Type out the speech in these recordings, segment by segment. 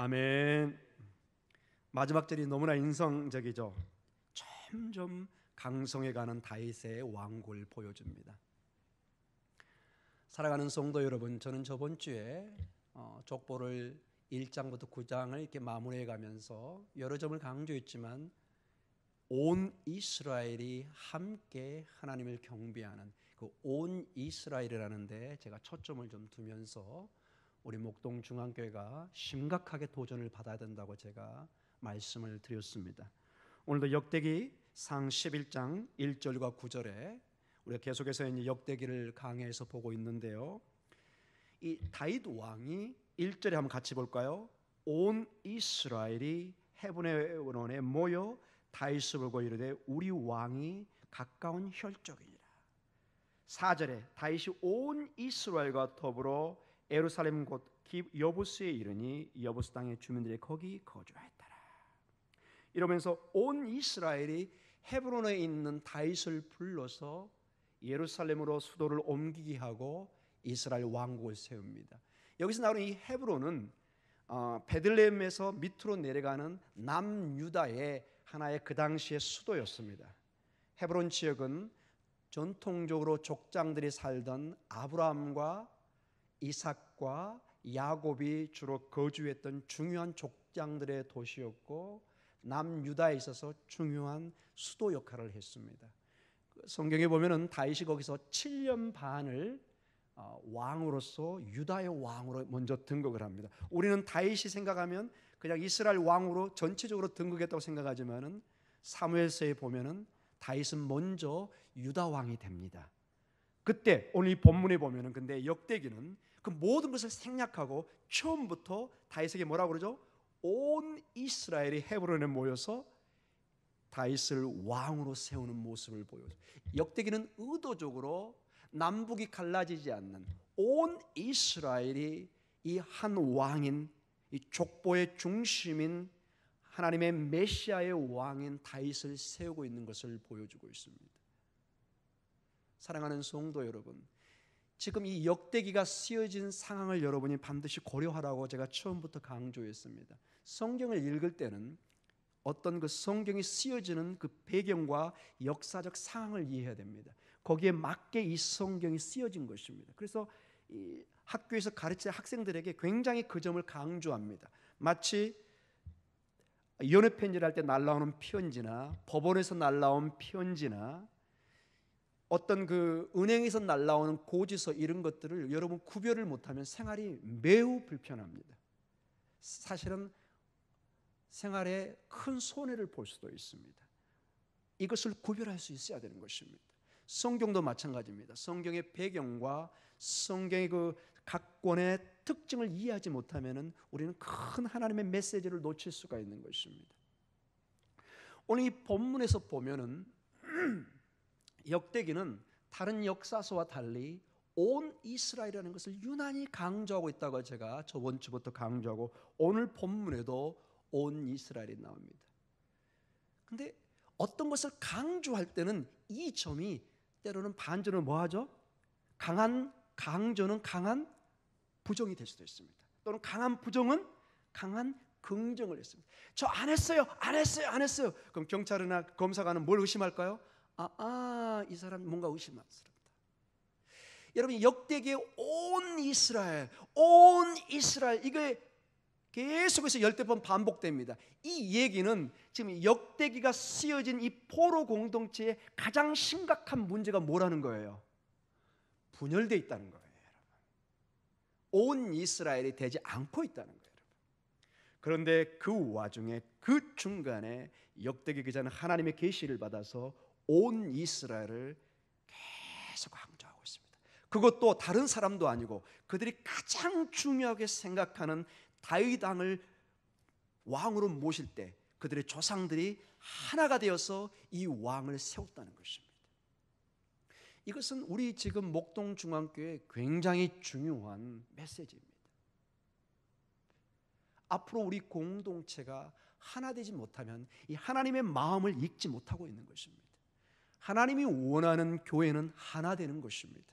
아멘. 마지막 절이 너무나 인상적이죠. 점점 강성해가는 다윗의 왕국을 보여줍니다. 사랑하는 성도 여러분, 저는 저번 주에 족보를 1장부터 9장을 이렇게 마무리해 가면서 여러 점을 강조했지만 온 이스라엘이 함께 하나님을 경배하는 그 온 이스라엘이라는 데 제가 초점을 좀 두면서 우리 목동 중앙교회가 심각하게 도전을 받아야 된다고 제가 말씀을 드렸습니다. 오늘도 역대기 상 11장 1절과 9절에 우리가 계속해서 이제 역대기를 강해해서 보고 있는데요. 이 다윗 왕이 1절에 한번 같이 볼까요? 온 이스라엘이 헤브론에 모여 다윗을 보고 이르되 우리 왕이 가까운 혈족이니라. 4절에 다윗이 온 이스라엘과 더불어 예루살렘 곧 여부스에 이르니 여부스 땅의 주민들이 거기 거주하였더라. 이러면서 온 이스라엘이 헤브론에 있는 다윗을 불러서 예루살렘으로 수도를 옮기게 하고 이스라엘 왕국을 세웁니다. 여기서 나오는 이 헤브론은 베들레헴에서 밑으로 내려가는 남유다의 하나의 그 당시의 수도였습니다. 헤브론 지역은 전통적으로 족장들이 살던 아브라함과 이삭과 야곱이 주로 거주했던 중요한 족장들의 도시였고 남유다에 있어서 중요한 수도 역할을 했습니다. 성경에 보면은 다윗이 거기서 7년 반을 왕으로서 유다의 왕으로 먼저 등극을 합니다. 우리는 다윗이 생각하면 그냥 이스라엘 왕으로 전체적으로 등극했다고 생각하지만은 사무엘서에 보면은 다윗은 먼저 유다 왕이 됩니다. 그때 오늘 이 본문에 보면은 근데 역대기는 그 모든 것을 생략하고 처음부터 다윗에게 뭐라고 그러죠? 온 이스라엘이 헤브론에 모여서 다윗을 왕으로 세우는 모습을 보여요. 역대기는 의도적으로 남북이 갈라지지 않는 온 이스라엘이 이 한 왕인 이 족보의 중심인 하나님의 메시아의 왕인 다윗을 세우고 있는 것을 보여주고 있습니다. 사랑하는 성도 여러분, 지금 이 역대기가 쓰여진 상황을 여러분이 반드시 고려하라고 제가 처음부터 강조했습니다. 성경을 읽을 때는 어떤 그 성경이 쓰여지는 그 배경과 역사적 상황을 이해해야 됩니다. 거기에 맞게 이 성경이 쓰여진 것입니다. 그래서 이 학교에서 가르치는 학생들에게 굉장히 그 점을 강조합니다. 마치 연애 편지를 할 때 날라오는 편지나 법원에서 날라온 편지나 어떤 그 은행에서 날라오는 고지서 이런 것들을 여러분 구별을 못하면 생활이 매우 불편합니다. 사실은 생활에 큰 손해를 볼 수도 있습니다. 이것을 구별할 수 있어야 되는 것입니다. 성경도 마찬가지입니다. 성경의 배경과 성경의 그 각 권의 특징을 이해하지 못하면 우리는 큰 하나님의 메시지를 놓칠 수가 있는 것입니다. 오늘 이 본문에서 보면은 역대기는 다른 역사서와 달리 온 이스라엘이라는 것을 유난히 강조하고 있다고 제가 저번 주부터 강조하고 오늘 본문에도 온 이스라엘이 나옵니다. 그런데 어떤 것을 강조할 때는 이 점이 때로는 반전은 뭐하죠? 강한 강조는 강한 부정이 될 수도 있습니다. 또는 강한 부정은 강한 긍정을 했습니다. 저 안 했어요, 안 했어요, 안 했어요. 그럼 경찰이나 검사관은 뭘 의심할까요? 이 사람 뭔가 의심스럽다. 여러분 역대기의 온 이스라엘 이게 계속해서 열댓 번 반복됩니다. 이 얘기는 지금 역대기가 쓰여진 이 포로 공동체의 가장 심각한 문제가 뭐라는 거예요? 분열되어 있다는 거예요. 온 이스라엘이 되지 않고 있다는 거예요. 그런데 그 와중에 그 중간에 역대기 기자는 하나님의 계시를 받아서 온 이스라엘을 계속 강조하고 있습니다. 그것도 다른 사람도 아니고 그들이 가장 중요하게 생각하는 다윗 왕을 왕으로 모실 때 그들의 조상들이 하나가 되어서 이 왕을 세웠다는 것입니다. 이것은 우리 지금 목동 중앙교회 굉장히 중요한 메시지입니다. 앞으로 우리 공동체가 하나 되지 못하면 이 하나님의 마음을 읽지 못하고 있는 것입니다. 하나님이 원하는 교회는 하나 되는 것입니다.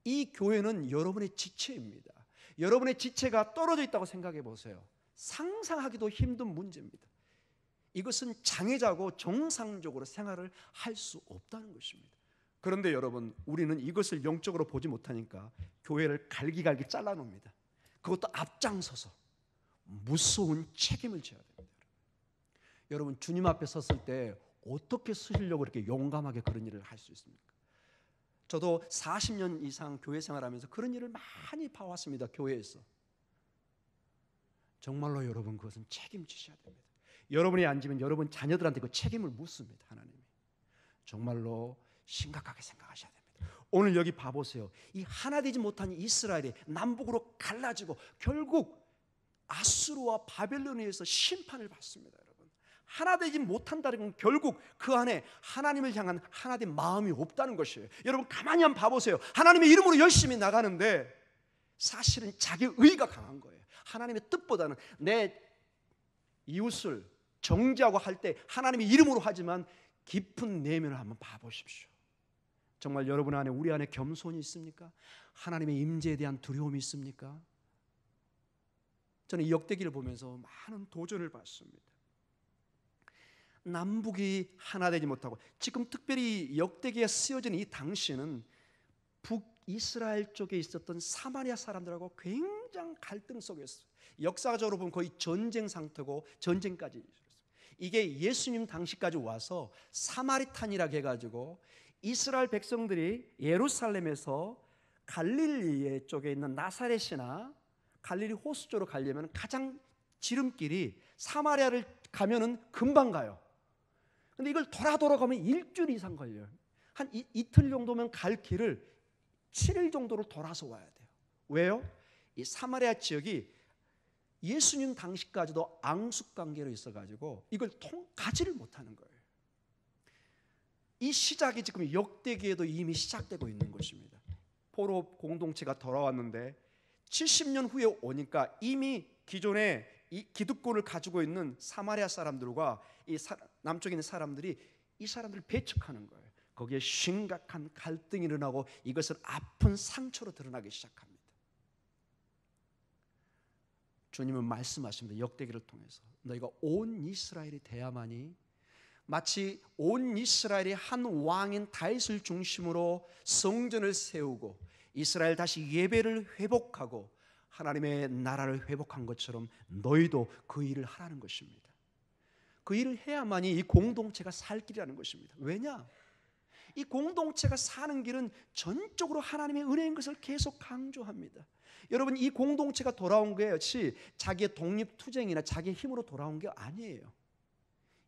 이 교회는 여러분의 지체입니다. 여러분의 지체가 떨어져 있다고 생각해 보세요. 상상하기도 힘든 문제입니다. 이것은 장애자고 정상적으로 생활을 할 수 없다는 것입니다. 그런데 여러분, 우리는 이것을 영적으로 보지 못하니까 교회를 갈기갈기 잘라놓습니다. 그것도 앞장서서 무서운 책임을 져야 됩니다. 여러분, 주님 앞에 섰을 때 어떻게 서시려고 이렇게 용감하게 그런 일을 할 수 있습니까? 저도 40년 이상 교회 생활하면서 그런 일을 많이 봐왔습니다. 교회에서. 정말로 여러분, 그것은 책임지셔야 됩니다. 여러분이 앉으면 여러분 자녀들한테 그 책임을 묻습니다. 하나님이. 정말로 심각하게 생각하셔야 됩니다. 오늘 여기 봐보세요. 이 하나 되지 못한 이스라엘이 남북으로 갈라지고 결국 아수르와 바벨론에 의해서 심판을 받습니다. 여러분, 하나 되지 못한다는 건 결국 그 안에 하나님을 향한 하나된 마음이 없다는 것이에요. 여러분, 가만히 한번 봐보세요. 하나님의 이름으로 열심히 나가는데 사실은 자기 의가 강한 거예요. 하나님의 뜻보다는 내 이웃을 정죄하고 할 때 하나님의 이름으로 하지만 깊은 내면을 한번 봐보십시오. 정말 여러분 안에, 우리 안에 겸손이 있습니까? 하나님의 임재에 대한 두려움이 있습니까? 저는 이 역대기를 보면서 많은 도전을 받습니다. 남북이 하나 되지 못하고, 지금 특별히 역대기가 쓰여진 이 당시는 북이스라엘 쪽에 있었던 사마리아 사람들하고 굉장히 갈등 속이었어요. 역사적으로 보면 거의 전쟁 상태고 전쟁까지 있었어요. 이게 예수님 당시까지 와서 사마리탄이라고 해가지고 이스라엘 백성들이 예루살렘에서 갈릴리 쪽에 있는 나사렛이나 갈릴리 호수 쪽으로 가려면 가장 지름길이 사마리아를 가면은 금방 가요. 근데 이걸 돌아가면 일주일 이상 걸려요. 한 이틀 정도면 갈 길을 7일 정도로 돌아서 와야 돼요. 왜요? 이 사마리아 지역이 예수님 당시까지도 앙숙관계로 있어가지고 이걸 가지를 못하는 거예요. 이 시작이 지금 역대기에도 이미 시작되고 있는 것입니다. 포로 공동체가 돌아왔는데 70년 후에 오니까 이미 기존에 이 기득권을 가지고 있는 사마리아 사람들과 이 남쪽에 있는 사람들이 이 사람들을 배척하는 거예요. 거기에 심각한 갈등이 일어나고 이것은 아픈 상처로 드러나기 시작합니다. 주님은 말씀하십니다. 역대기를 통해서 너희가 온 이스라엘이 돼야만이, 마치 온 이스라엘이 한 왕인 다윗을 중심으로 성전을 세우고 이스라엘 다시 예배를 회복하고 하나님의 나라를 회복한 것처럼 너희도 그 일을 하라는 것입니다. 그 일을 해야만이 이 공동체가 살 길이라는 것입니다. 왜냐? 이 공동체가 사는 길은 전적으로 하나님의 은혜인 것을 계속 강조합니다. 여러분, 이 공동체가 돌아온 것이 자기의 독립투쟁이나 자기의 힘으로 돌아온 게 아니에요.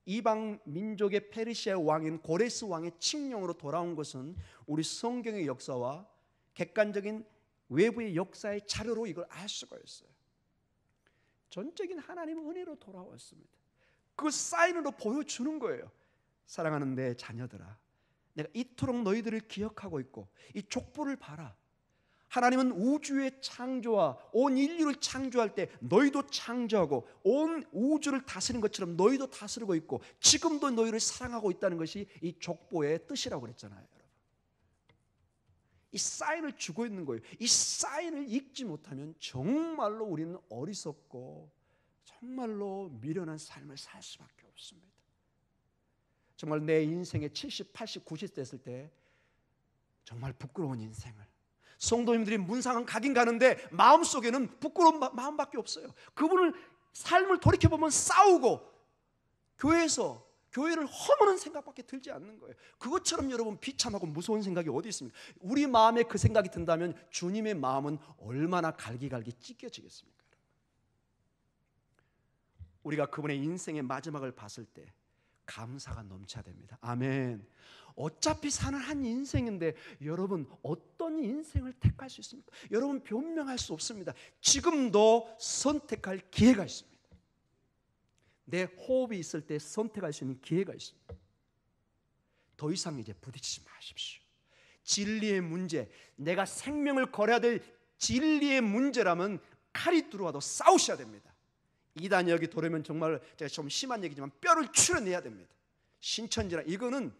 이방 민족의 페르시아 왕인 고레스 왕의 칙령으로 돌아온 것은 우리 성경의 역사와 객관적인 외부의 역사의 자료로 이걸 알 수가 있어요. 전적인 하나님의 은혜로 돌아왔습니다. 그 사인으로 보여주는 거예요. 사랑하는 내 자녀들아, 내가 이토록 너희들을 기억하고 있고 이 족보를 봐라. 하나님은 우주의 창조와 온 인류를 창조할 때 너희도 창조하고 온 우주를 다스린 것처럼 너희도 다스리고 있고 지금도 너희를 사랑하고 있다는 것이 이 족보의 뜻이라고 그랬잖아요. 여러분, 이 사인을 주고 있는 거예요. 이 사인을 읽지 못하면 정말로 우리는 어리석고 정말로 미련한 삶을 살 수밖에 없습니다. 정말 내 인생에 70, 80, 90 됐을 때 정말 부끄러운 인생을, 성도님들이 문상은 가긴 가는데 마음속에는 부끄러운 마음밖에 없어요. 그분을 삶을 돌이켜보면 싸우고 교회에서 교회를 허무는 생각밖에 들지 않는 거예요. 그것처럼 여러분 비참하고 무서운 생각이 어디 있습니까? 우리 마음에 그 생각이 든다면 주님의 마음은 얼마나 갈기갈기 찢겨지겠습니까? 우리가 그분의 인생의 마지막을 봤을 때 감사가 넘쳐야 됩니다. 아멘. 어차피 사는 한 인생인데 여러분 어떤 인생을 택할 수 있습니까? 여러분 변명할 수 없습니다. 지금도 선택할 기회가 있습니다. 내 호흡이 있을 때 선택할 수 있는 기회가 있습니다. 더 이상 이제 부딪히지 마십시오. 진리의 문제, 내가 생명을 걸어야 될 진리의 문제라면 칼이 들어와도 싸우셔야 됩니다. 이단이 여기 들어오면 정말 제가 좀 심한 얘기지만 뼈를 추려내야 됩니다. 신천지라 이거는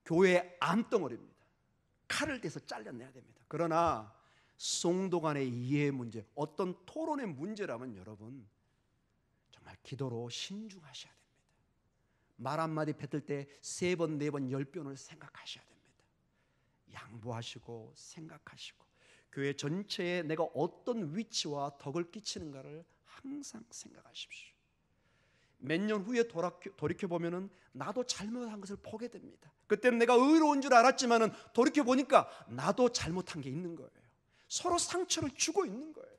교회의 암덩어리입니다. 칼을 대서 잘라내야 됩니다. 그러나 성도 간의 이해의 문제, 어떤 토론의 문제라면 여러분 정말 기도로 신중하셔야 됩니다. 말 한마디 뱉을 때 3번, 4번, 10번을 생각하셔야 됩니다. 양보하시고 생각하시고 교회 전체에 내가 어떤 위치와 덕을 끼치는가를 항상 생각하십시오. 몇 년 후에 돌이켜보면 나도 잘못한 것을 보게 됩니다. 그때는 내가 의로운 줄 알았지만 돌이켜보니까 나도 잘못한 게 있는 거예요. 서로 상처를 주고 있는 거예요.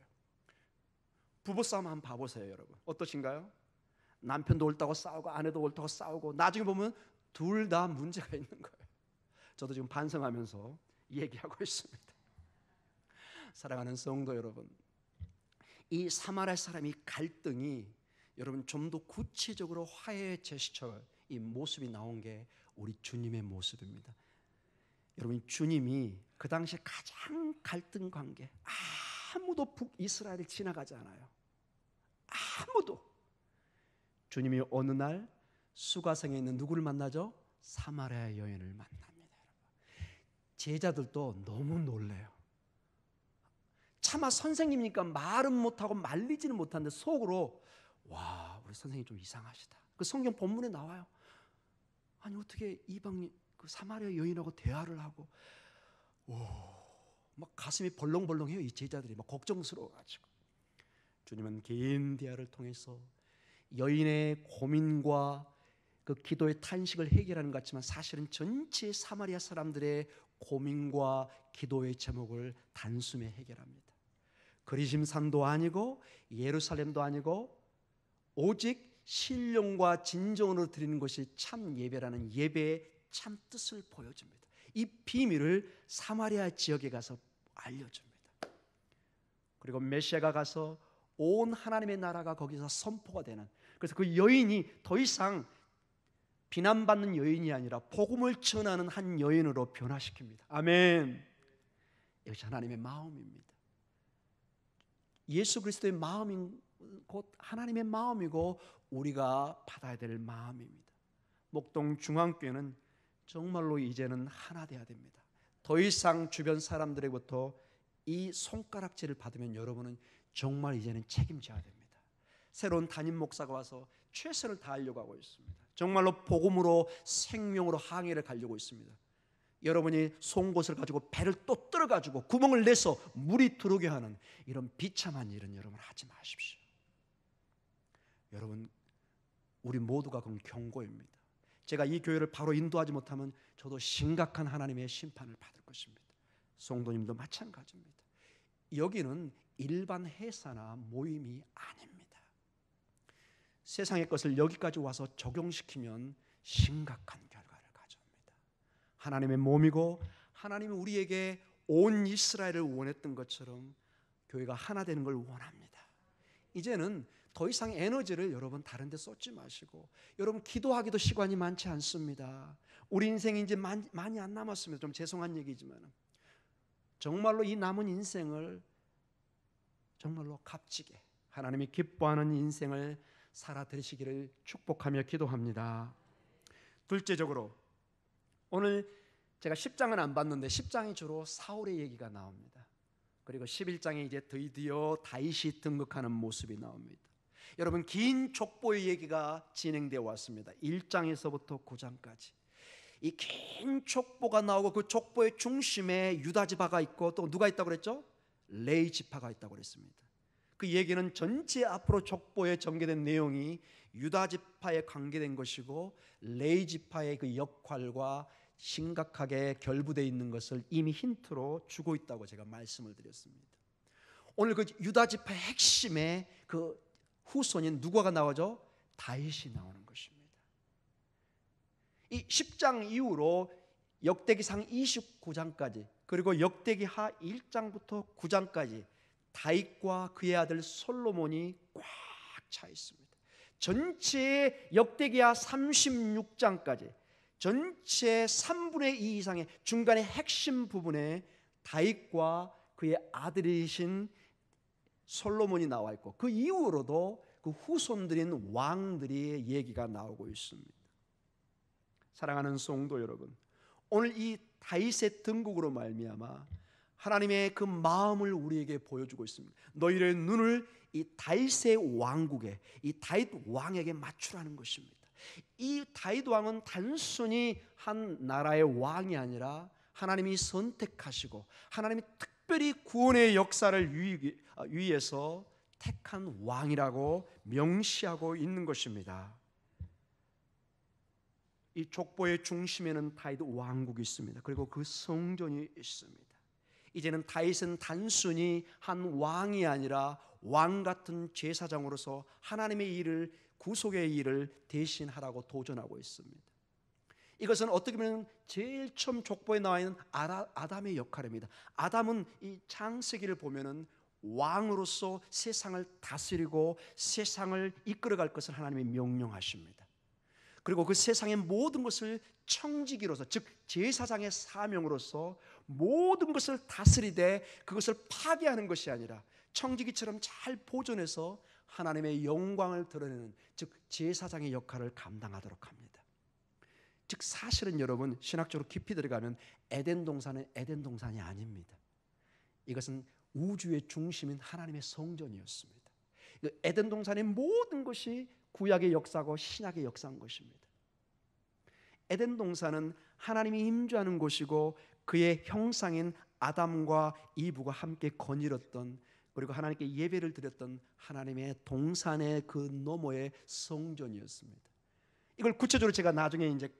부부싸움 한번 봐보세요. 여러분 어떠신가요? 남편도 옳다고 싸우고 아내도 옳다고 싸우고 나중에 보면 둘 다 문제가 있는 거예요. 저도 지금 반성하면서 얘기하고 있습니다. 사랑하는 성도 여러분, 이 사마리아 사람이 갈등이 여러분 좀 더 구체적으로 화해의 제스처, 이 모습이 나온 게 우리 주님의 모습입니다. 여러분 주님이 그 당시에 가장 갈등 관계, 아무도 북이스라엘을 지나가지 않아요. 아무도. 주님이 어느 날 수가성에 있는 누구를 만나죠? 사마리아 여인을 만납니다. 제자들도 너무 놀래요. 차마 선생님이니까 말은 못하고 말리지는 못하는데 속으로 와, 우리 선생님 좀 이상하시다. 그 성경 본문에 나와요. 아니 어떻게 이방 그 사마리아 여인하고 대화를 하고, 막 가슴이 벌렁벌렁해요. 이 제자들이 막 걱정스러워가지고. 주님은 긴 대화를 통해서 여인의 고민과 그 기도의 탄식을 해결하는 것 같지만 사실은 전체 사마리아 사람들의 고민과 기도의 제목을 단숨에 해결합니다. 그리심산도 아니고 예루살렘도 아니고 오직 신령과 진정으로 드리는 것이 참 예배라는 예배의 참 뜻을 보여줍니다. 이 비밀을 사마리아 지역에 가서 알려줍니다. 그리고 메시아가 가서 온 하나님의 나라가 거기서 선포가 되는, 그래서 그 여인이 더 이상 비난받는 여인이 아니라 복음을 전하는 한 여인으로 변화시킵니다. 아멘. 이것이 하나님의 마음입니다. 예수 그리스도의 마음인 곧 하나님의 마음이고 우리가 받아야 될 마음입니다. 목동 중앙교회는 정말로 이제는 하나 되어야 됩니다. 더 이상 주변 사람들에게부터 이 손가락질을 받으면 여러분은 정말 이제는 책임져야 됩니다. 새로운 담임 목사가 와서 최선을 다하려고 하고 있습니다. 정말로 복음으로 생명으로 항해를 가려고 있습니다. 여러분이 송곳을 가지고 배를 또 떨어가지고 구멍을 내서 물이 들어오게 하는 이런 비참한 일은 여러분 하지 마십시오. 여러분 우리 모두가 그건 경고입니다. 제가 이 교회를 바로 인도하지 못하면 저도 심각한 하나님의 심판을 받을 것입니다. 성도님도 마찬가지입니다. 여기는 일반 회사나 모임이 아닙니다. 세상의 것을 여기까지 와서 적용시키면 심각한 결과를 가져옵니다. 하나님의 몸이고 하나님이 우리에게 온 이스라엘을 원했던 것처럼 교회가 하나 되는 걸 원합니다. 이제는 더 이상 에너지를 여러분 다른 데 쏟지 마시고, 여러분 기도하기도 시간이 많지 않습니다. 우리 인생이 이제 많이 안 남았습니다. 좀 죄송한 얘기지만 정말로 이 남은 인생을 정말로 값지게 하나님이 기뻐하는 인생을 살아드리시기를 축복하며 기도합니다. 둘째적으로 오늘 제가 10장은 안 봤는데 10장이 주로 사울의 얘기가 나옵니다. 그리고 11장에 이제 드디어 다윗이 등극하는 모습이 나옵니다. 여러분 긴 족보의 얘기가 진행되어 왔습니다. 1장에서부터 9장까지 이 긴 족보가 나오고 그 족보의 중심에 유다 지파가 있고 또 누가 있다고 그랬죠? 레위 지파가 있다고 그랬습니다. 그 얘기는 전체 앞으로 족보에 전개된 내용이 유다 지파에 관계된 것이고 레위 지파의 그 역할과 심각하게 결부되어 있는 것을 이미 힌트로 주고 있다고 제가 말씀을 드렸습니다. 오늘 그 유다 지파의 핵심의 그 후손인 누가가 나오죠? 다윗이 나오는 것입니다. 이 10장 이후로 역대기상 29장까지 그리고 역대기하 1장부터 9장까지 다윗과 그의 아들 솔로몬이 꽉 차 있습니다. 전체 역대기하 36장까지 전체 3분의 2 이상의 중간의 핵심 부분에 다윗과 그의 아들이신 솔로몬이 나와 있고 그 이후로도 그 후손들인 왕들의 얘기가 나오고 있습니다. 사랑하는 성도 여러분, 오늘 이 다윗의 등극으로 말미암아 하나님의 그 마음을 우리에게 보여주고 있습니다. 너희의 눈을 이 다윗의 왕국에, 이 다윗 왕에게 맞추라는 것입니다. 이 다윗 왕은 단순히 한 나라의 왕이 아니라 하나님이 선택하시고 하나님이 특별히 구원의 역사를 위해서 택한 왕이라고 명시하고 있는 것입니다. 이 족보의 중심에는 다윗 왕국이 있습니다. 그리고 그 성전이 있습니다. 이제는 다윗은 단순히 한 왕이 아니라 왕 같은 제사장으로서 하나님의 일을, 구속의 일을 대신하라고 도전하고 있습니다. 이것은 어떻게 보면 제일 처음 족보에 나와 있는 아담의 역할입니다. 아담은 이 창세기를 보면은 왕으로서 세상을 다스리고 세상을 이끌어갈 것을 하나님이 명령하십니다. 그리고 그 세상의 모든 것을 청지기로서, 즉 제사장의 사명으로서 모든 것을 다스리되 그것을 파괴하는 것이 아니라 청지기처럼 잘 보존해서 하나님의 영광을 드러내는, 즉 제사장의 역할을 감당하도록 합니다. 즉 사실은 여러분, 신학적으로 깊이 들어가면 에덴 동산은 에덴 동산이 아닙니다. 이것은 우주의 중심인 하나님의 성전이었습니다. 에덴 동산의 모든 것이 구약의 역사고 신약의 역사인 것입니다. 에덴 동산은 하나님이 임재하는 곳이고 그의 형상인 아담과 이브가 함께 거닐었던, 그리고 하나님께 예배를 드렸던 하나님의 동산의 그 너머의 성전이었습니다. 이걸 구체적으로 제가 나중에 이제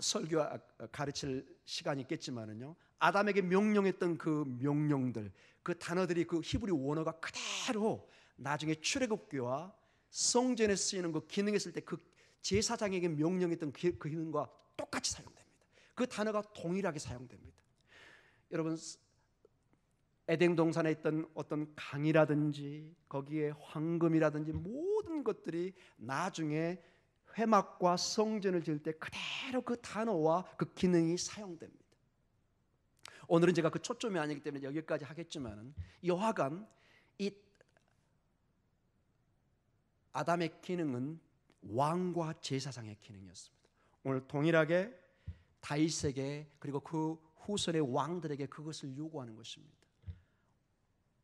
설교 가르칠 시간이 있겠지만은요, 아담에게 명령했던 그 명령들, 그 단어들이 그 히브리 원어가 그대로 나중에 출애굽기와 성전에 쓰이는 그 기능에 쓸 때 그 제사장에게 명령했던 그 기능과 똑같이 사용됩니다. 그 단어가 동일하게 사용됩니다. 여러분, 에덴 동산에 있던 어떤 강이라든지 거기에 황금이라든지 모든 것들이 나중에 회막과 성전을 지을 때 그대로 그 단어와 그 기능이 사용됩니다. 오늘은 제가 그 초점이 아니기 때문에 여기까지 하겠지만은 여하간 이 아담의 기능은 왕과 제사장의 기능이었습니다. 오늘 동일하게 다윗에게 그리고 그 후손의 왕들에게 그것을 요구하는 것입니다.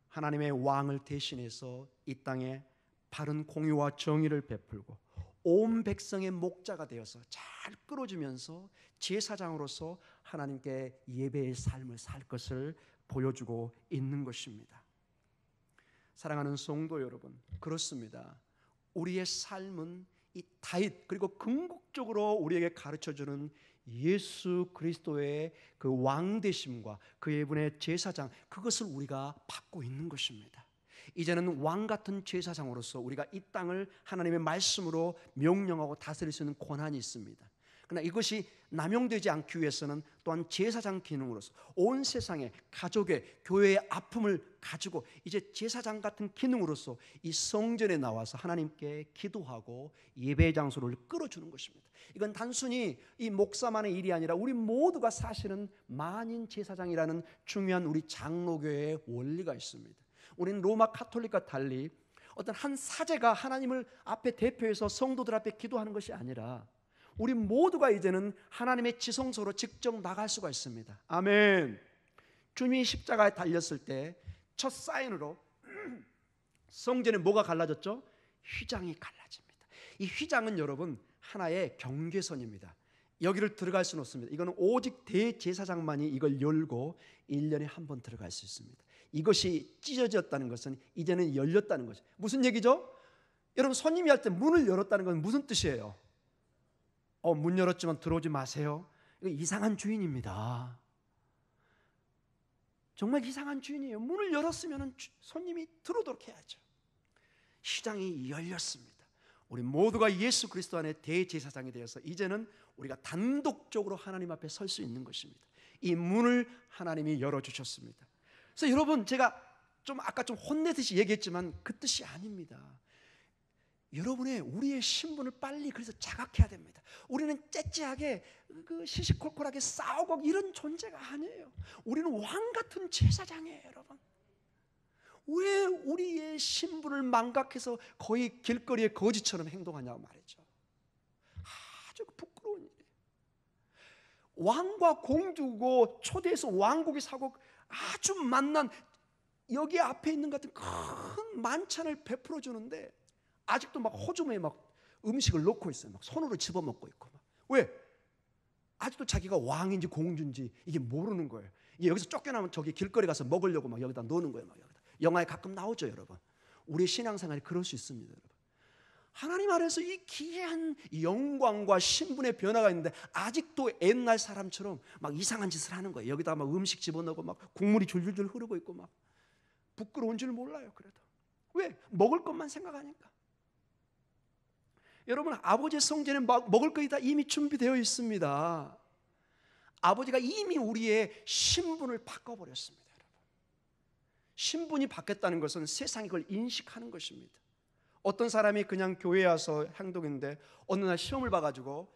하나님의 왕을 대신해서 이 땅에 바른 공의와 정의를 베풀고 온 백성의 목자가 되어서 잘 끌어주면서 제사장으로서 하나님께 예배의 삶을 살 것을 보여주고 있는 것입니다. 사랑하는 성도 여러분, 그렇습니다. 우리의 삶은 이 다윗, 그리고 궁극적으로 우리에게 가르쳐주는 예수 그리스도의 그 왕되심과 그의 분의 제사장, 그것을 우리가 받고 있는 것입니다. 이제는 왕 같은 제사장으로서 우리가 이 땅을 하나님의 말씀으로 명령하고 다스릴 수 있는 권한이 있습니다. 그러나 이것이 남용되지 않기 위해서는 또한 제사장 기능으로서 온 세상의 가족의 교회의 아픔을 가지고 이제 제사장 같은 기능으로서 이 성전에 나와서 하나님께 기도하고 예배 장소를 끌어주는 것입니다. 이건 단순히 이 목사만의 일이 아니라 우리 모두가 사실은 만인 제사장이라는 중요한 우리 장로교회의 원리가 있습니다. 우리는 로마 카톨릭과 달리 어떤 한 사제가 하나님을 앞에 대표해서 성도들 앞에 기도하는 것이 아니라 우리 모두가 이제는 하나님의 지성소로 직접 나갈 수가 있습니다. 아멘. 주님이 십자가에 달렸을 때 첫 사인으로 성전에 뭐가 갈라졌죠? 휘장이 갈라집니다. 이 휘장은 여러분 하나의 경계선입니다. 여기를 들어갈 수는 없습니다. 이거는 오직 대제사장만이 이걸 열고 1년에 한 번 들어갈 수 있습니다. 이것이 찢어졌다는 것은 이제는 열렸다는 거죠. 무슨 얘기죠? 여러분, 손님이 할 때 문을 열었다는 건 무슨 뜻이에요? 문 열었지만 들어오지 마세요. 이거 이상한 주인입니다. 정말 이상한 주인이에요. 문을 열었으면 손님이 들어오도록 해야죠. 시장이 열렸습니다. 우리 모두가 예수 그리스도 안에 대제사장이 되어서 이제는 우리가 단독적으로 하나님 앞에 설 수 있는 것입니다. 이 문을 하나님이 열어주셨습니다. 그래서 여러분, 제가 아까 좀 혼내듯이 얘기했지만 그 뜻이 아닙니다. 여러분의 우리의 신분을 빨리 그래서 자각해야 됩니다. 우리는 째째하게 시시콜콜하게 싸우고 이런 존재가 아니에요. 우리는 왕 같은 제사장이에요, 여러분. 왜 우리의 신분을 망각해서 거의 길거리의 거지처럼 행동하냐고 말이죠. 아주 부끄러운 일이에요. 왕과 공주고 초대해서 왕국이 사고 아주 만난 여기 앞에 있는 것 같은 큰 만찬을 베풀어 주는데 아직도 막 호주머니에 막 음식을 넣고 있어요. 막 손으로 집어먹고 있고. 막. 왜? 아직도 자기가 왕인지 공주인지 이게 모르는 거예요. 이게 여기서 쫓겨나면 저기 길거리 가서 먹으려고 막 여기다 넣는 거예요. 막 여기다. 영화에 가끔 나오죠, 여러분. 우리의 신앙생활이 그럴 수 있습니다, 여러분. 하나님 안에서 이 귀한 영광과 신분의 변화가 있는데 아직도 옛날 사람처럼 막 이상한 짓을 하는 거예요. 여기다 막 음식 집어넣고 막 국물이 줄줄줄 흐르고 있고 막 부끄러운 줄 몰라요. 그래도 왜? 먹을 것만 생각하니까. 여러분, 아버지의 성전에 먹을 것이 다 이미 준비되어 있습니다. 아버지가 이미 우리의 신분을 바꿔버렸습니다. 여러분. 신분이 바뀌었다는 것은 세상이 그걸 인식하는 것입니다. 어떤 사람이 그냥 교회에 와서 행동했는데 어느 날 시험을 봐가지고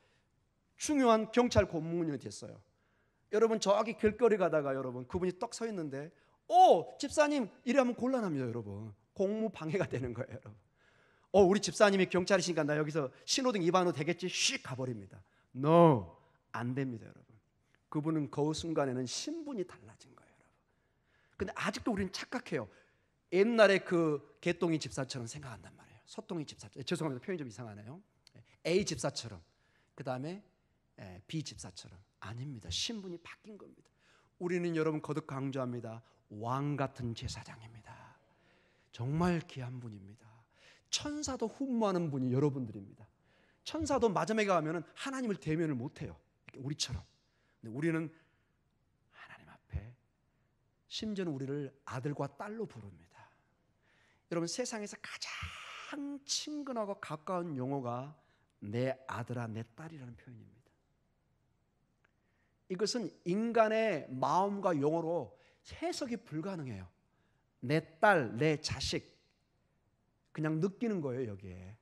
중요한 경찰 고문이 됐어요. 여러분, 저기 길거리 가다가 여러분 그분이 떡 서 있는데 집사님 이러면 곤란합니다. 여러분, 공무 방해가 되는 거예요. 여러분, 우리 집사님이 경찰이시니까 나 여기서 신호등 위반도 되겠지, 씩 가버립니다. No, 안 됩니다. 여러분, 그분은 그 순간에는 신분이 달라진 거예요. 여러분. 근데 아직도 우리는 착각해요. 옛날에 그 개똥이 집사처럼 생각한단 말이에요. 소똥이 집사처럼. 죄송합니다, 표현이 좀 이상하네요. A 집사처럼, 그 다음에 B 집사처럼. 아닙니다. 신분이 바뀐 겁니다. 우리는 여러분 거듭 강조합니다. 왕 같은 제사장입니다. 정말 귀한 분입니다. 천사도 흠모하는 분이 여러분들입니다. 천사도 마지막에 가면은 하나님을 대면을 못해요, 우리처럼. 근데 우리는 하나님 앞에, 심지어는 우리를 아들과 딸로 부릅니다. 여러분, 세상에서 가장 친근하고 가까운 용어가 내 아들아 내 딸이라는 표현입니다. 이것은 인간의 마음과 용어로 해석이 불가능해요. 내 딸, 내 자식, 그냥 느끼는 거예요. 여기에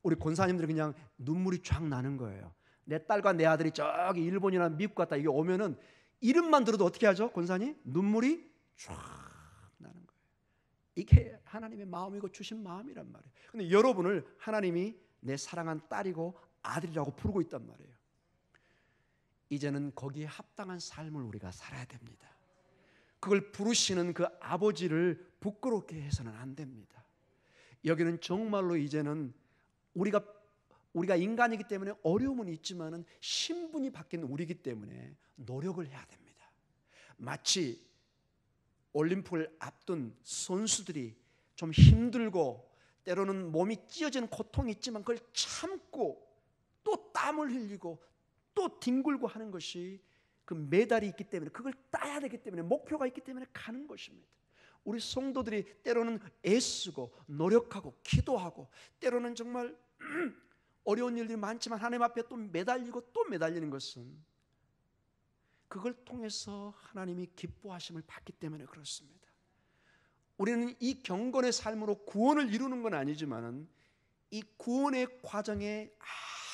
우리 권사님들이 그냥 눈물이 쫙 나는 거예요. 내 딸과 내 아들이 저기 일본이나 미국 갔다 이게 오면은 이름만 들어도 어떻게 하죠? 권사님? 눈물이 쫙 나는 거예요. 이게 하나님의 마음이고 주신 마음이란 말이에요. 근데 여러분을 하나님이 내 사랑한 딸이고 아들이라고 부르고 있단 말이에요. 이제는 거기에 합당한 삶을 우리가 살아야 됩니다. 그걸 부르시는 그 아버지를 부끄럽게 해서는 안 됩니다. 여기는 정말로 이제는 우리가 인간이기 때문에 어려움은 있지만은 신분이 바뀐 우리이기 때문에 노력을 해야 됩니다. 마치 올림픽을 앞둔 선수들이 좀 힘들고 때로는 몸이 찢어지는 고통이 있지만 그걸 참고 또 땀을 흘리고 또 뒹굴고 하는 것이 그 메달이 있기 때문에, 그걸 따야 되기 때문에, 목표가 있기 때문에 가는 것입니다. 우리 성도들이 때로는 애쓰고 노력하고 기도하고 때로는 정말 어려운 일들이 많지만 하나님 앞에 또 매달리고 또 매달리는 것은 그걸 통해서 하나님이 기뻐하심을 받기 때문에 그렇습니다. 우리는 이 경건의 삶으로 구원을 이루는 건 아니지만 이 구원의 과정에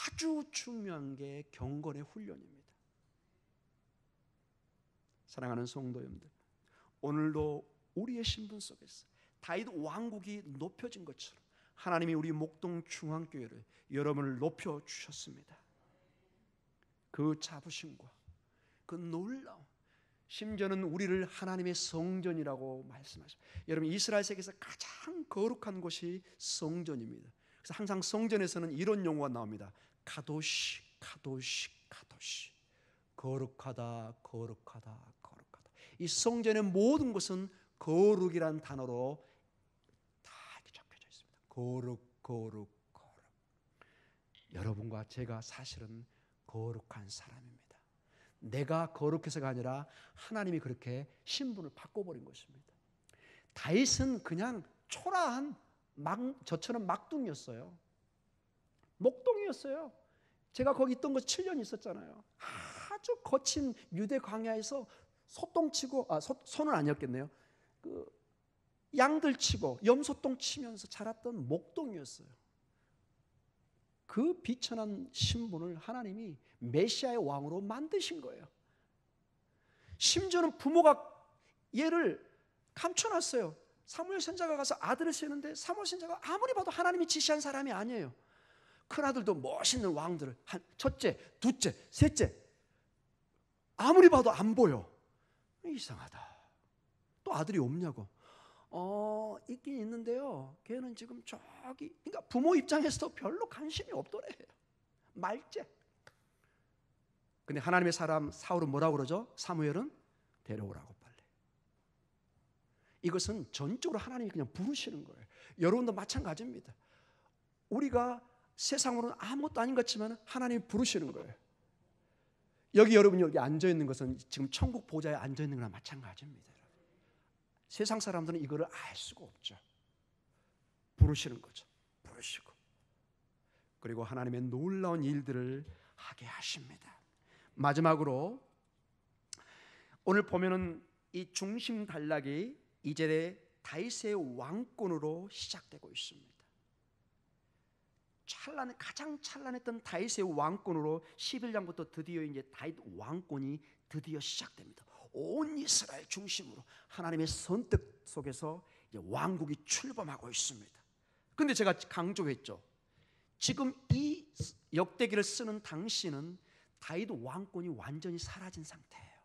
아주 중요한 게 경건의 훈련입니다. 사랑하는 성도 여러분들, 오늘도 우리의 신분 속에서 다윗 왕국이 높여진 것처럼 하나님이 우리 목동 중앙교회를 여러분을 높여주셨습니다. 그 자부심과 그 놀라움, 심지어는 우리를 하나님의 성전이라고 말씀하십니다. 여러분, 이스라엘 세계에서 가장 거룩한 곳이 성전입니다. 그래서 항상 성전에서는 이런 용어가 나옵니다. 카도시, 카도시, 카도시. 거룩하다, 거룩하다, 거룩하다. 이 성전의 모든 것은 거룩이란 단어로 다 이렇게 적혀져 있습니다. 거룩, 거룩, 거룩. 여러분과 제가 사실은 거룩한 사람입니다. 내가 거룩해서가 아니라 하나님이 그렇게 신분을 바꿔버린 것입니다. 다윗은 그냥 초라한 저처럼 막둥이였어요. 목동이었어요. 제가 거기 있던 거 7년 있었잖아요. 아주 거친 유대 광야에서 소똥 치고, 소는 아니었겠네요. 그 양들 치고 염소똥 치면서 자랐던 목동이었어요. 그 비천한 신분을 하나님이 메시아의 왕으로 만드신 거예요. 심지어는 부모가 얘를 감춰놨어요. 사무엘 선지자가 가서 아들을 세우는데 사무엘 선지자가 아무리 봐도 하나님이 지시한 사람이 아니에요. 큰아들도 멋있는 왕들을 첫째, 둘째, 셋째 아무리 봐도 안 보여. 이상하다. 또 아들이 없냐고. 있긴 있는데요. 걔는 지금 저기, 그러니까 부모 입장에서도 별로 관심이 없더래요. 말째. 근데 하나님의 사람 사울은 뭐라고 그러죠? 사무엘은 데려오라고 빨리. 이것은 전적으로 하나님이 그냥 부르시는 거예요. 여러분도 마찬가지입니다. 우리가 세상으로는 아무것도 아닌 것 같지만 하나님이 부르시는 거예요. 여러분이 여기 앉아 있는 것은 지금 천국 보좌에 앉아 있는 거랑 마찬가지입니다. 세상 사람들은 이거를 알 수가 없죠. 부르시는 거죠. 부르시고, 그리고 하나님의 놀라운 일들을 하게 하십니다. 마지막으로 오늘 보면은 이 중심 단락이 이제 다윗의 왕권으로 시작되고 있습니다. 가장 찬란했던 다윗의 왕권으로 11장부터 드디어 이제 다윗 왕권이 드디어 시작됩니다. 온 이스라엘 중심으로 하나님의 선택 속에서 이제 왕국이 출범하고 있습니다. 그런데 제가 강조했죠. 지금 이 역대기를 쓰는 당시는 다윗 왕권이 완전히 사라진 상태예요.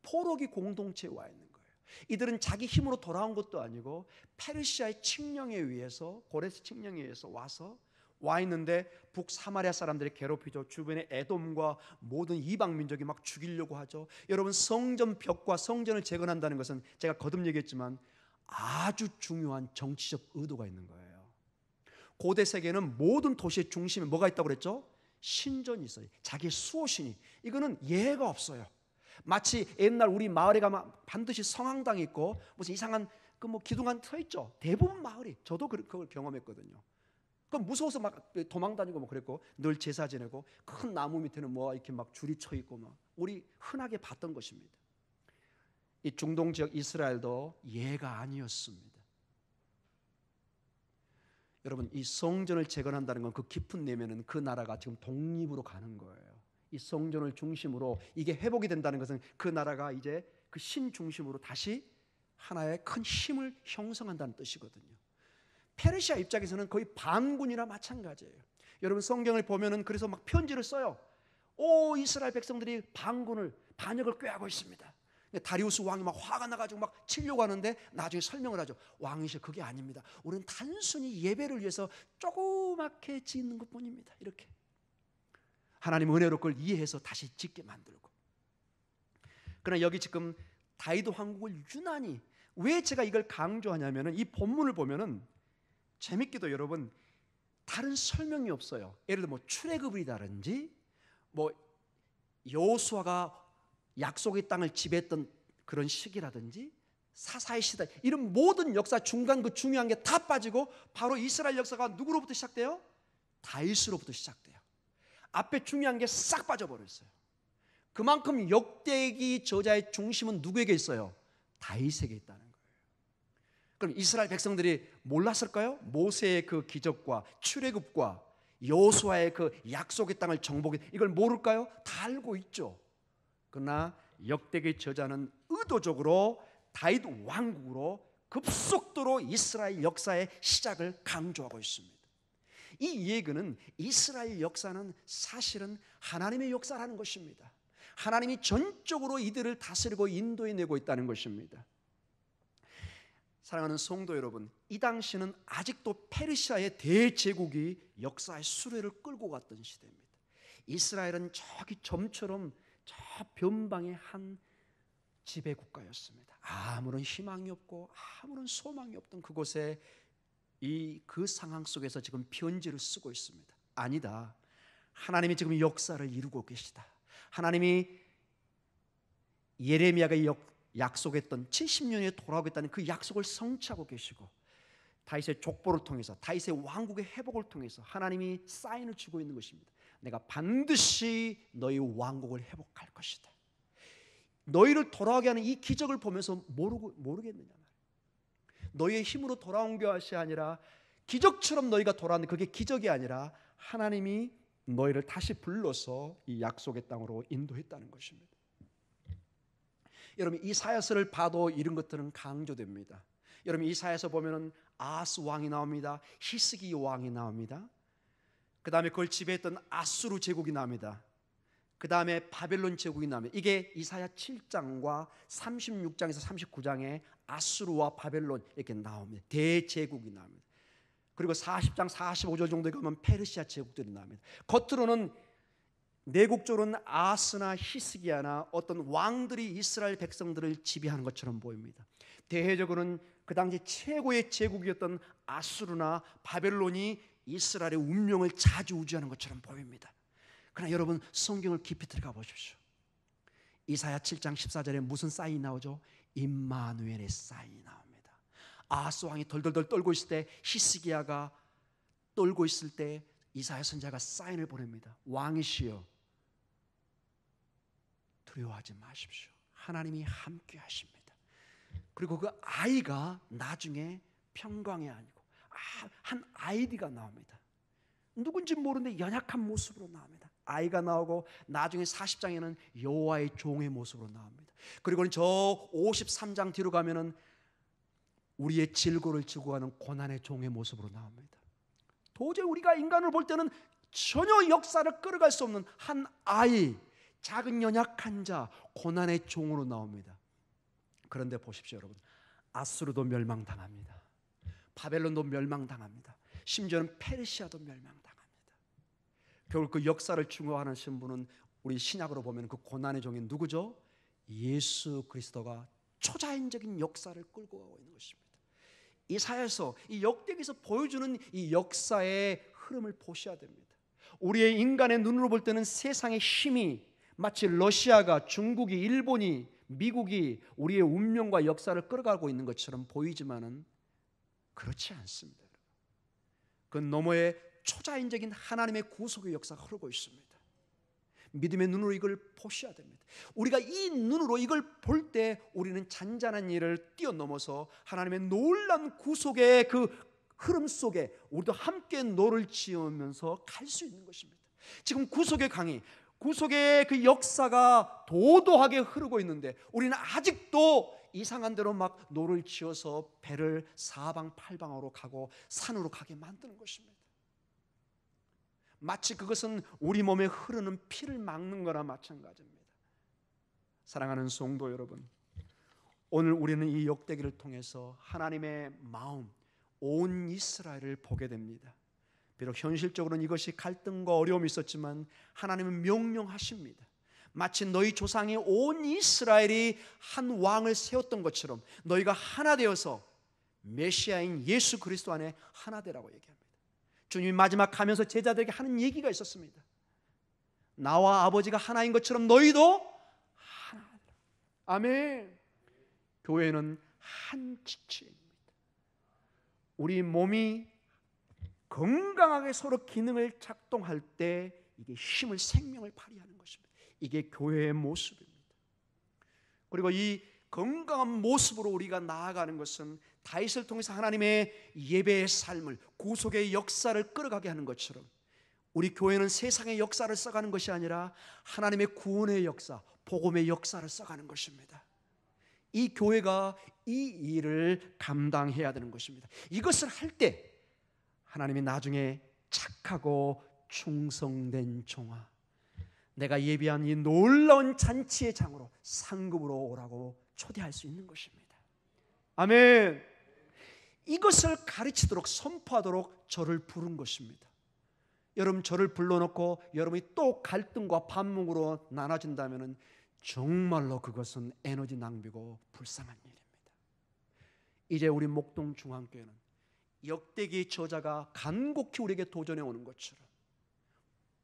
포로기 공동체에 와 있는 거예요. 이들은 자기 힘으로 돌아온 것도 아니고 페르시아의 칙령에 의해서, 고레스 칙령에 의해서 와 있는데 북사마리아 사람들이 괴롭히죠. 주변에 에돔과 모든 이방 민족이 막 죽이려고 하죠. 여러분, 성전 벽과 성전을 재건한다는 것은 제가 거듭 얘기했지만 아주 중요한 정치적 의도가 있는 거예요. 고대 세계는 모든 도시의 중심에 뭐가 있다고 그랬죠? 신전이 있어요. 자기의 수호신이. 이거는 예외가 없어요. 마치 옛날 우리 마을에 가면 반드시 성황당이 있고 무슨 이상한 기둥한 서 있죠. 대부분 마을이. 저도 그걸 경험했거든요. 그럼 무서워서 막 도망 다니고 뭐 그랬고, 늘 제사 지내고 큰 나무 밑에는 뭐 이렇게 막 줄이 쳐 있고 막 우리 흔하게 봤던 것입니다. 이 중동 지역 이스라엘도 예가 아니었습니다. 여러분, 이 성전을 재건한다는 건 그 깊은 내면은 그 나라가 지금 독립으로 가는 거예요. 이 성전을 중심으로 이게 회복이 된다는 것은 그 나라가 이제 그 신 중심으로 다시 하나의 큰 힘을 형성한다는 뜻이거든요. 페르시아 입장에서는 거의 반군이나 마찬가지예요. 여러분, 성경을 보면은 그래서 막 편지를 써요. 이스라엘 백성들이 반역을 꾀하고 있습니다. 다리우스 왕이 막 화가 나가지고 막 치려고 하는데 나중에 설명을 하죠. 왕이시여, 그게 아닙니다. 우리는 단순히 예배를 위해서 조그맣게 짓는 것뿐입니다. 이렇게 하나님 은혜로 그걸 이해해서 다시 짓게 만들고. 그러나 여기 지금 다윗 왕국을 유난히, 왜 제가 이걸 강조하냐면은 이 본문을 보면은 재밌게도 여러분 다른 설명이 없어요. 예를 들어 출애굽이라든지 여호수아가 약속의 땅을 지배했던 그런 시기라든지 사사의 시대, 이런 모든 역사 중간 그 중요한 게 다 빠지고 바로 이스라엘 역사가 누구로부터 시작돼요? 다윗으로부터 시작돼요. 앞에 중요한 게 싹 빠져버렸어요. 그만큼 역대기 저자의 중심은 누구에게 있어요? 다윗에게 있다는 거예요. 그럼 이스라엘 백성들이 몰랐을까요? 모세의 그 기적과 출애굽과 여호수아의 그 약속의 땅을 정복해, 이걸 모를까요? 다 알고 있죠. 그러나 역대기 저자는 의도적으로 다윗 왕국으로 급속도로 이스라엘 역사의 시작을 강조하고 있습니다. 이 얘기는 이스라엘 역사는 사실은 하나님의 역사라는 것입니다. 하나님이 전적으로 이들을 다스리고 인도해내고 있다는 것입니다. 사랑하는 성도 여러분, 이 당시는 아직도 페르시아의 대제국이 역사의 수레를 끌고 갔던 시대입니다. 이스라엘은 저기 점처럼 저 변방의 한 지배국가였습니다. 아무런 희망이 없고 아무런 소망이 없던 그곳에 그 상황 속에서 지금 편지를 쓰고 있습니다. 아니다. 하나님이 지금 역사를 이루고 계시다. 하나님이 예레미야가 약속했던 70년에 돌아오겠다는 그 약속을 성취하고 계시고, 다윗의 족보를 통해서, 다윗의 왕국의 회복을 통해서 하나님이 사인을 주고 있는 것입니다. 내가 반드시 너희 왕국을 회복할 것이다. 너희를 돌아오게 하는 이 기적을 보면서 모르겠느냐 말이야. 너희의 힘으로 돌아온 것이 아니라, 기적처럼 너희가 돌아왔는데 그게 기적이 아니라 하나님이 너희를 다시 불러서 이 약속의 땅으로 인도했다는 것입니다. 여러분, 이사야서를 봐도 이런 것들은 강조됩니다. 여러분, 이사야서 보면은 아하스 왕이 나옵니다. 히스기 왕이 나옵니다. 그 다음에 그걸 지배했던 아수르 제국이 나옵니다. 그 다음에 바벨론 제국이 나옵니다. 이게 이사야 7장과 36장에서 39장에 아수르와 바벨론 이렇게 나옵니다. 대제국이 나옵니다. 그리고 40장 45절 정도에 가면 페르시아 제국들이 나옵니다. 겉으로는 내국적으로는 아스나 히스기야나 어떤 왕들이 이스라엘 백성들을 지배하는 것처럼 보입니다. 대외적으로는 그 당시 최고의 제국이었던 아수르나 바벨론이 이스라엘의 운명을 좌지우지하는 것처럼 보입니다. 그러나 여러분, 성경을 깊이 들어가 보십시오. 이사야 7장 14절에 무슨 사인이 나오죠? 임마누엘의 사인이 나옵니다. 아하스 왕이 덜덜덜 떨고 있을 때, 히스기야가 떨고 있을 때 이사야 선지자가 사인을 보냅니다. 왕이시여, 두려워하지 마십시오. 하나님이 함께 하십니다. 그리고 그 아이가 나중에 평강이 아니고 한 아이디가 나옵니다. 누군지 모르는데 연약한 모습으로 나옵니다. 아이가 나오고 나중에 40장에는 여호와의 종의 모습으로 나옵니다. 그리고는 저 53장 뒤로 가면은 우리의 질고를 지고 가는 고난의 종의 모습으로 나옵니다. 도저히 우리가 인간을 볼 때는 전혀 역사를 끌어갈 수 없는 한 아이, 작은 연약한 자, 고난의 종으로 나옵니다. 그런데 보십시오 여러분, 아수르도 멸망당합니다. 바벨론도 멸망당합니다. 심지어는 페르시아도 멸망당합니다. 결국 그 역사를 중요하신 분은 우리 신약으로 보면 그 고난의 종이 누구죠? 예수 그리스도가 초자연적인 역사를 끌고 가고 있는 것입니다. 이사야서, 이 역대기에서 보여주는 이 역사의 흐름을 보셔야 됩니다. 우리의 인간의 눈으로 볼 때는 세상의 힘이 마치 러시아가, 중국이, 일본이, 미국이 우리의 운명과 역사를 끌어가고 있는 것처럼 보이지만은 그렇지 않습니다. 그 너머에 초자연적인 하나님의 구속의 역사가 흐르고 있습니다. 믿음의 눈으로 이걸 보셔야 됩니다. 우리가 이 눈으로 이걸 볼 때 우리는 잔잔한 일을 뛰어넘어서 하나님의 놀라운 구속의 그 흐름 속에 우리도 함께 노를 지으면서 갈 수 있는 것입니다. 지금 구속의 강이, 구속의 그 역사가 도도하게 흐르고 있는데 우리는 아직도 이상한 대로 막 노를 지어서 배를 사방팔방으로 가고 산으로 가게 만드는 것입니다. 마치 그것은 우리 몸에 흐르는 피를 막는 거나 마찬가지입니다. 사랑하는 성도 여러분, 오늘 우리는 이 역대기를 통해서 하나님의 마음, 온 이스라엘을 보게 됩니다. 비록 현실적으로는 이것이 갈등과 어려움이 있었지만 하나님은 명령하십니다. 마치 너희 조상이 온 이스라엘이 한 왕을 세웠던 것처럼 너희가 하나 되어서 메시아인 예수 그리스도 안에 하나 되라고 얘기합니다. 주님이 마지막 가면서 제자들에게 하는 얘기가 있었습니다. 나와 아버지가 하나인 것처럼 너희도 하나. 아멘. 교회는 한 지체입니다. 우리 몸이 건강하게 서로 기능을 작동할 때 이게 힘을, 생명을 발휘하는 것입니다. 이게 교회의 모습입니다. 그리고 이 건강한 모습으로 우리가 나아가는 것은 다윗을 통해서 하나님의 예배의 삶을, 구속의 역사를 끌어가게 하는 것처럼 우리 교회는 세상의 역사를 써가는 것이 아니라 하나님의 구원의 역사, 복음의 역사를 써가는 것입니다. 이 교회가 이 일을 감당해야 되는 것입니다. 이것을 할 때 하나님이 나중에 착하고 충성된 종아, 내가 예비한 이 놀라운 잔치의 장으로, 상급으로 오라고 초대할 수 있는 것입니다. 아멘. 이것을 가르치도록, 선포하도록 저를 부른 것입니다. 여러분, 저를 불러놓고 여러분이 또 갈등과 반목으로 나눠진다면 정말로 그것은 에너지 낭비고 불쌍한 일입니다. 이제 우리 목동중앙교회는 역대기의 저자가 간곡히 우리에게 도전해 오는 것처럼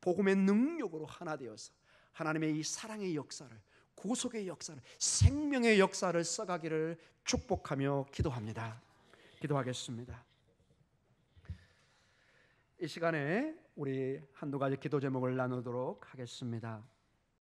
복음의 능력으로 하나 되어서 하나님의 이 사랑의 역사를, 구속의 역사를, 생명의 역사를 써가기를 축복하며 기도합니다. 기도하겠습니다. 이 시간에 우리 한두 가지 기도 제목을 나누도록 하겠습니다.